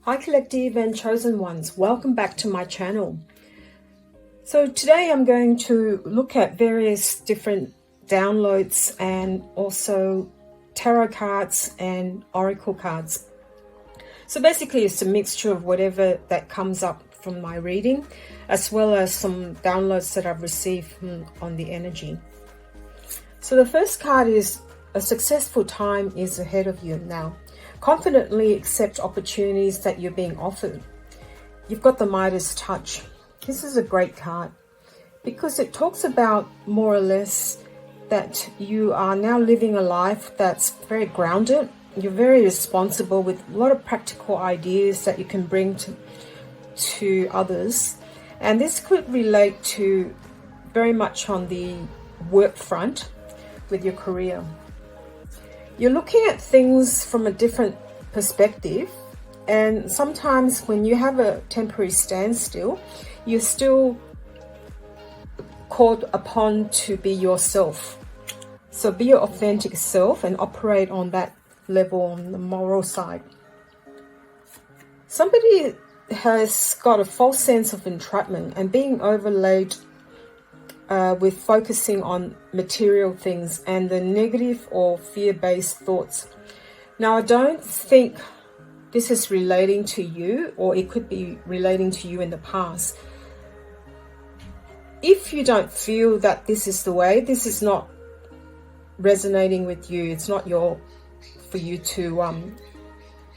Hi collective and chosen ones, welcome back to my channel. So today I'm going to look at various different downloads and also tarot cards and oracle cards. So basically it's a mixture of whatever that comes up from my reading, as well as some downloads that I've received on the energy. So the first card is a successful time is ahead of you now. Confidently accept opportunities that you're being offered. You've got the Midas touch. This is a great card because it talks about more or less that you are now living a life that's very grounded. You're very responsible with a lot of practical ideas that you can bring to others. And this could relate to very much on the work front with your career. You're looking at things from a different perspective, and sometimes when you have a temporary standstill, you're still called upon to be yourself. So be your authentic self and operate on that level on the moral side. Somebody has got a false sense of entrapment and being overlaid with focusing on material things and the negative or fear-based thoughts. Now, I don't think this is relating to you, or it could be relating to you in the past. If you don't feel that this is the way, this is not resonating with you, it's not for you to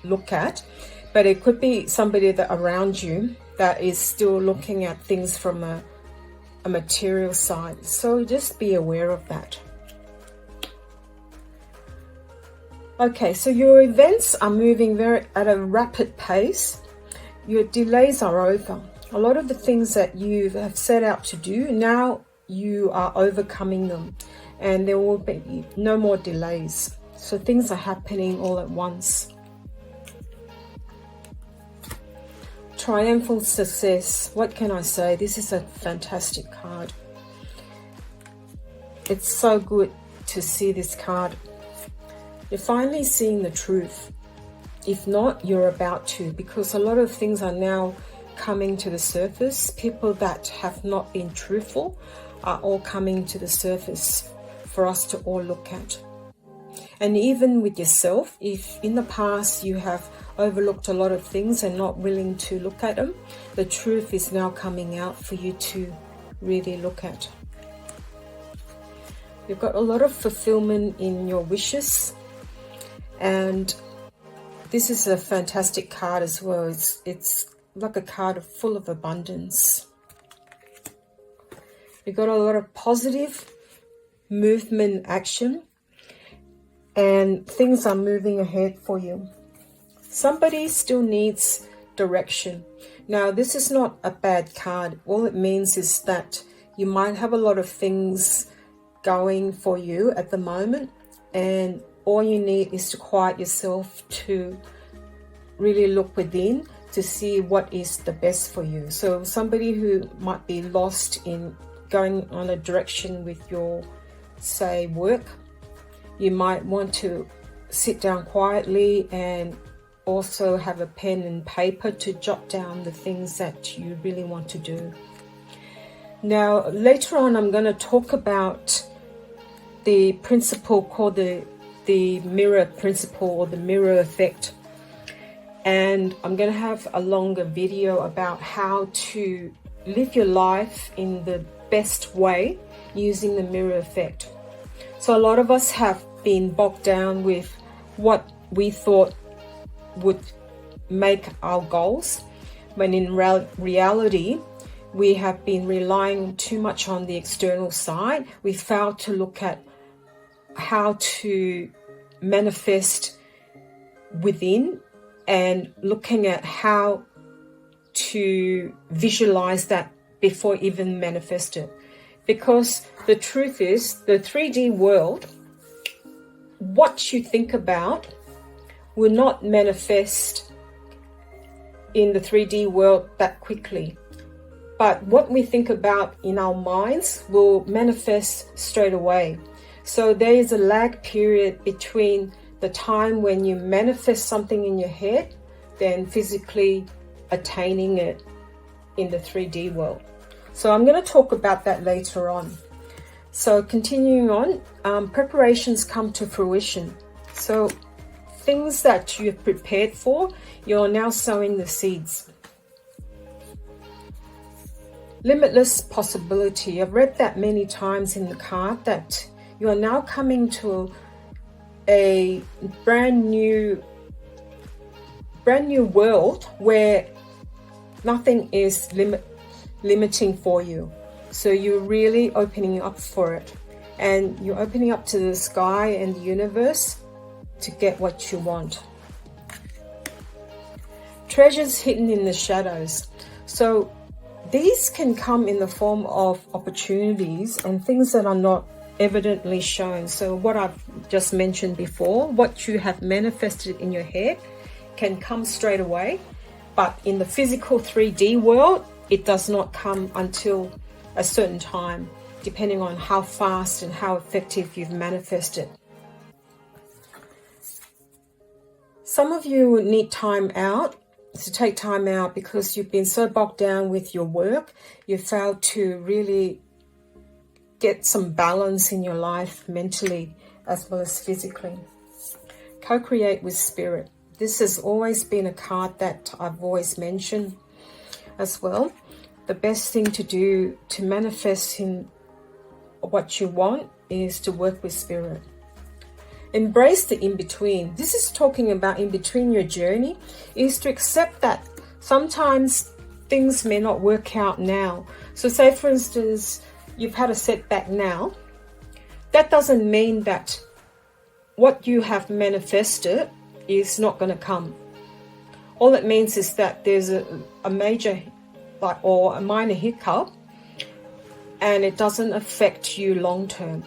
look at, but it could be somebody that around you that is still looking at things from a material side. So just be aware of that. Okay, so your events are moving at a rapid pace. Your delays are over. A lot of the things that you have set out to do, now you are overcoming them, and there will be no more delays. So things are happening all at once. Triumphant success. What can I say? This is a fantastic card. It's so good to see this card. You're finally seeing the truth. If not, you're about to, because a lot of things are now coming to the surface. People that have not been truthful are all coming to the surface for us to all look at. And even with yourself, if in the past you have overlooked a lot of things and not willing to look at them, the truth is now coming out for you to really look at. You've got a lot of fulfillment in your wishes, and this is a fantastic card as well. It's like a card full of abundance. You've got a lot of positive movement action, and things are moving ahead for you. Somebody still needs direction. Now, this is not a bad card. All it means is that you might have a lot of things going for you at the moment, and all you need is to quiet yourself to really look within to see what is the best for you. So somebody who might be lost in going on a direction with your, say, work, you might want to sit down quietly and also have a pen and paper to jot down the things that you really want to do. Now, later on, I'm going to talk about the principle called the mirror principle, or the mirror effect. And I'm going to have a longer video about how to live your life in the best way using the mirror effect. So a lot of us have been bogged down with what we thought would make our goals, when in reality we have been relying too much on the external side. We failed to look at how to manifest within, and looking at how to visualize that before even manifest it. Because the truth is, the 3D world, what you think about will not manifest in the 3D world that quickly. But what we think about in our minds will manifest straight away. So there is a lag period between the time when you manifest something in your head than physically attaining it in the 3D world. So I'm going to talk about that later on. So continuing on, preparations come to fruition. So things that you've prepared for, you're now sowing the seeds. Limitless possibility. I've read that many times in the card, that you are now coming to a brand new world where nothing is limiting for you. So you're really opening up for it, and you're opening up to the sky and the universe to get what you want. Treasures hidden in the shadows. So these can come in the form of opportunities and things that are not evidently shown. So what I've just mentioned before, what you have manifested in your head can come straight away, but in the physical 3D world, it does not come until a certain time, depending on how fast and how effective you've manifested. Some of you need time out, to take time out, because you've been so bogged down with your work, you failed to really get some balance in your life mentally as well as physically. Co-create with spirit. This has always been a card that I've always mentioned as well. The best thing to do to manifest in what you want is to work with spirit. Embrace the in-between. This is talking about in between your journey, is to accept that sometimes things may not work out now. So say, for instance, you've had a setback now. That doesn't mean that what you have manifested is not going to come. All it means is that there's a major or a minor hiccup, and it doesn't affect you long term.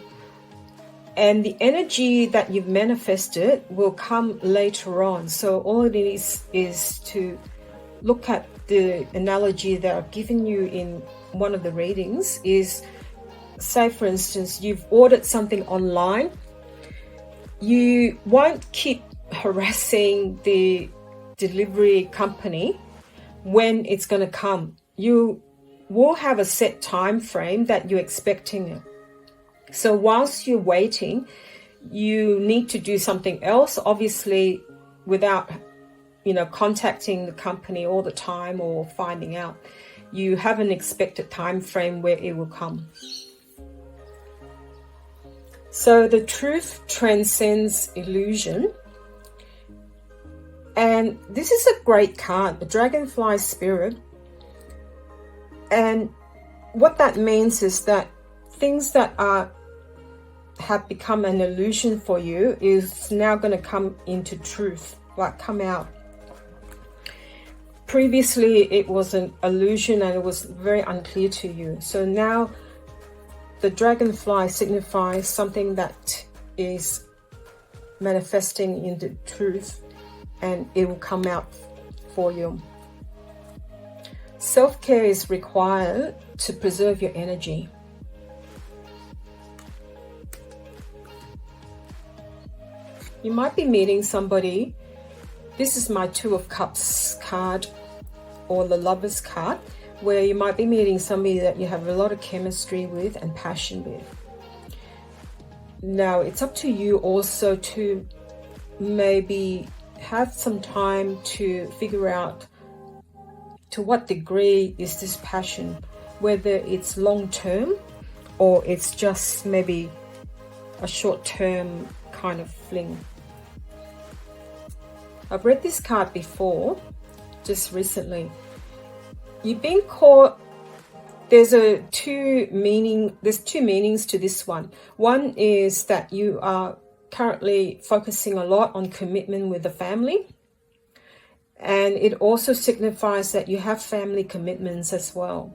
And the energy that you've manifested will come later on. So all it is to look at the analogy that I've given you in one of the readings. Is, say for instance, you've ordered something online. You won't keep harassing the delivery company when it's going to come. You will have a set time frame that you're expecting it. So whilst you're waiting, you need to do something else, obviously without, contacting the company all the time or finding out. You have an expected time frame where it will come. So the truth transcends illusion. And this is a great card, the dragonfly spirit. And what that means is that things that have become an illusion for you is now going to come into truth, come out. Previously, it was an illusion and it was very unclear to you. So now the dragonfly signifies something that is manifesting into truth, and it will come out for you. Self-care is required to preserve your energy. You might be meeting somebody. This is my Two of Cups card, or the Lover's card, where you might be meeting somebody that you have a lot of chemistry with and passion with. Now, it's up to you also to maybe have some time to figure out to what degree is this passion, whether it's long-term or it's just maybe a short-term kind of fling. I've read this card before, just recently. You've been caught. There's two meanings to this one. One is that you are currently focusing a lot on commitment with the family. And it also signifies that you have family commitments as well.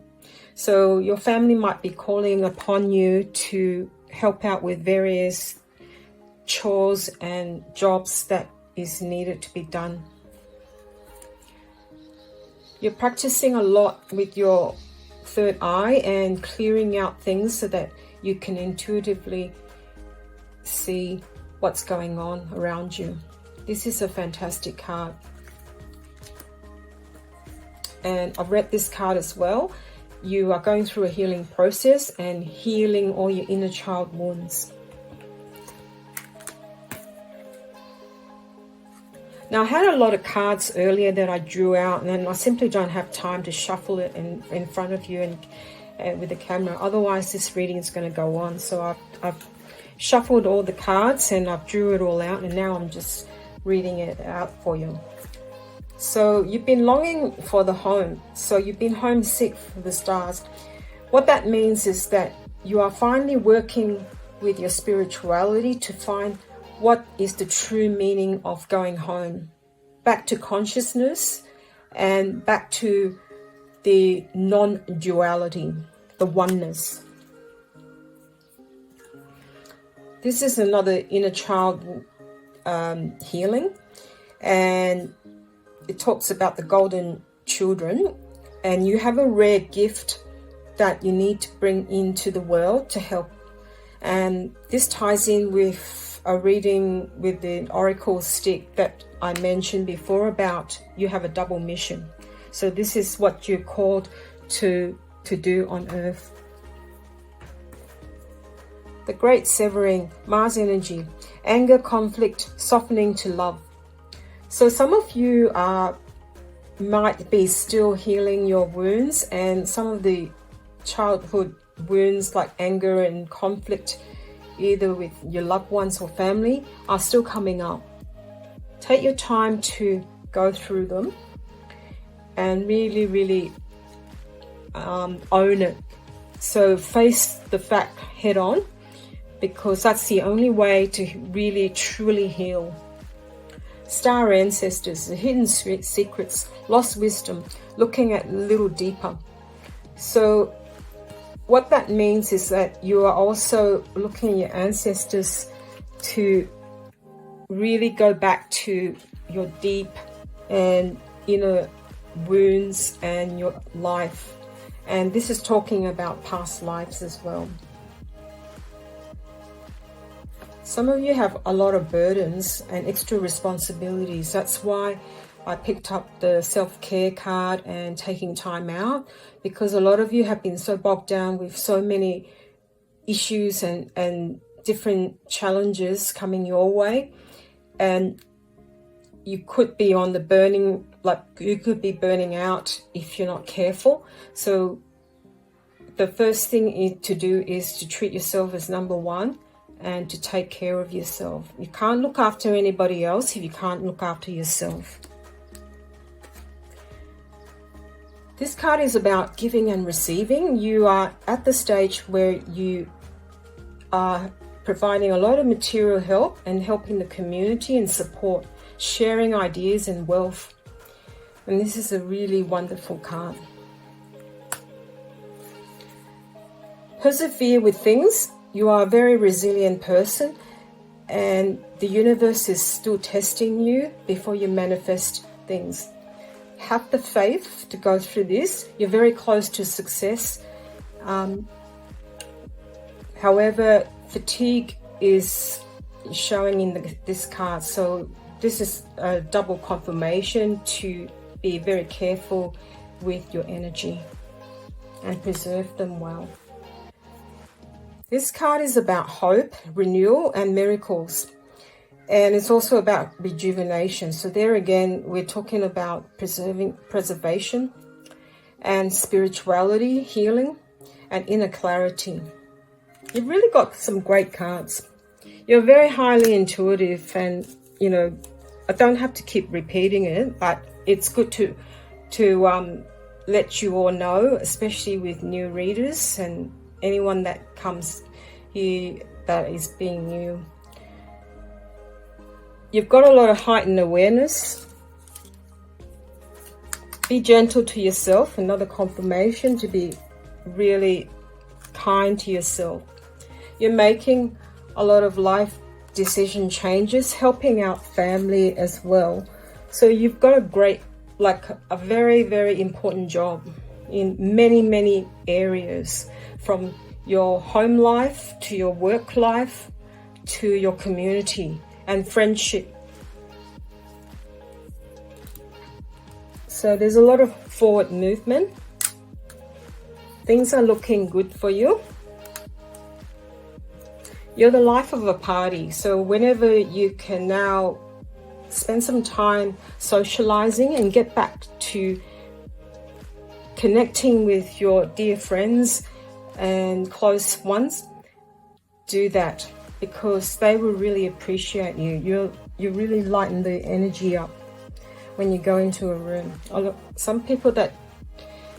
So your family might be calling upon you to help out with various chores and jobs that is needed to be done. You're practicing a lot with your third eye and clearing out things so that you can intuitively see what's going on around you. This is a fantastic card. and I've read this card as well. You are going through a healing process and healing all your inner child wounds. Now, I had a lot of cards earlier that I drew out, and I simply don't have time to shuffle it in front of you and with the camera. Otherwise, this reading is going to go on. So I've shuffled all the cards and I've drew it all out, and now I'm just reading it out for you. So you've been longing for the home. So you've been homesick for the stars. What that means is that you are finally working with your spirituality to find what is the true meaning of going home, back to consciousness and back to the non-duality, the oneness. This is another inner child healing, and it talks about the golden children, and you have a rare gift that you need to bring into the world to help. And this ties in with a reading with the oracle stick that I mentioned before about you have a double mission. So this is what you're called to do on earth. The great severing, Mars energy, anger, conflict, softening to love. So some of you might be still healing your wounds, and some of the childhood wounds like anger and conflict, either with your loved ones or family, are still coming up. Take your time to go through them and really own it. So face the fact head on, because that's the only way to really truly heal. Star ancestors, the hidden secrets, lost wisdom, looking at a little deeper. So what that means is that you are also looking at your ancestors to really go back to your deep and inner wounds and your life. And this is talking about past lives as well. Some of you have a lot of burdens and extra responsibilities. That's why I picked up the self-care card and taking time out, because a lot of you have been so bogged down with so many issues and different challenges coming your way. And you could be on the burning, like you could be burning out if you're not careful. So the first thing to do is to treat yourself as number one and to take care of yourself. You can't look after anybody else if you can't look after yourself. This card is about giving and receiving. You are at the stage where you are providing a lot of material help and helping the community and support, sharing ideas and wealth. And this is a really wonderful card. Persevere with things. You are a very resilient person, and the universe is still testing you before you manifest things. Have the faith to go through this. You're very close to success. However, fatigue is showing in this card. So this is a double confirmation to be very careful with your energy and preserve them well. This card is about hope, renewal, and miracles. And it's also about rejuvenation. So there again, we're talking about preservation and spirituality, healing, and inner clarity. You've really got some great cards. You're very highly intuitive, and, you know, I don't have to keep repeating it, but it's good to let you all know, especially with new readers and anyone that comes here that is being new. You've got a lot of heightened awareness. Be gentle to yourself. Another confirmation to be really kind to yourself. You're making a lot of life decision changes, helping out family as well. So you've got a great, like a very, very important job in many, many areas, from your home life to your work life to your community and friendship. So there's a lot of forward movement. Things are looking good for you. You're the life of a party. So whenever you can now spend some time socializing and get back to connecting with your dear friends and close ones, do that, because they will really appreciate you. You really lighten the energy up when you go into a room. Some people that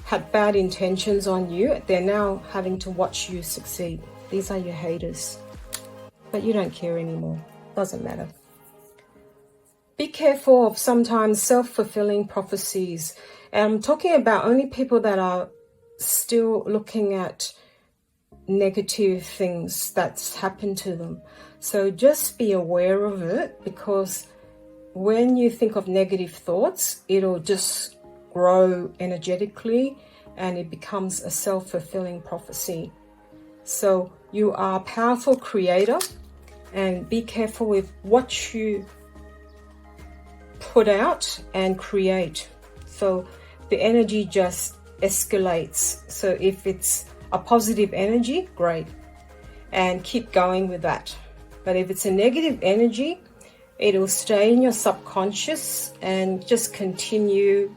had bad intentions on you, they're now having to watch you succeed. These are your haters, but you don't care anymore. Doesn't matter. Be careful of sometimes self-fulfilling prophecies. I'm talking about only people that are still looking at negative things that's happened to them. So just be aware of it, because when you think of negative thoughts, it'll just grow energetically and it becomes a self-fulfilling prophecy. So you are a powerful creator, and be careful with what you put out and create. So the energy just escalates. So if it's a positive energy, great, and keep going with that. But if it's a negative energy, it'll stay in your subconscious and just continue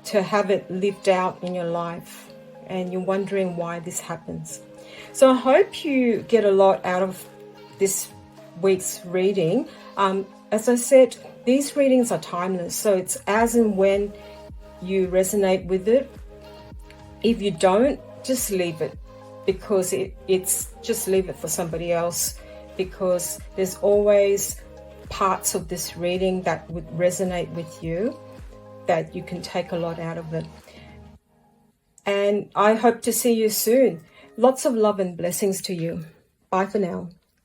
to have it lived out in your life, and you're wondering why this happens. So I hope you get a lot out of this week's reading. As I said, these readings are timeless, so it's as and when you resonate with it. If you don't, just leave it, because it's just leave it for somebody else, because there's always parts of this reading that would resonate with you, that you can take a lot out of it. And I hope to see you soon. Lots of love and blessings to you. Bye for now.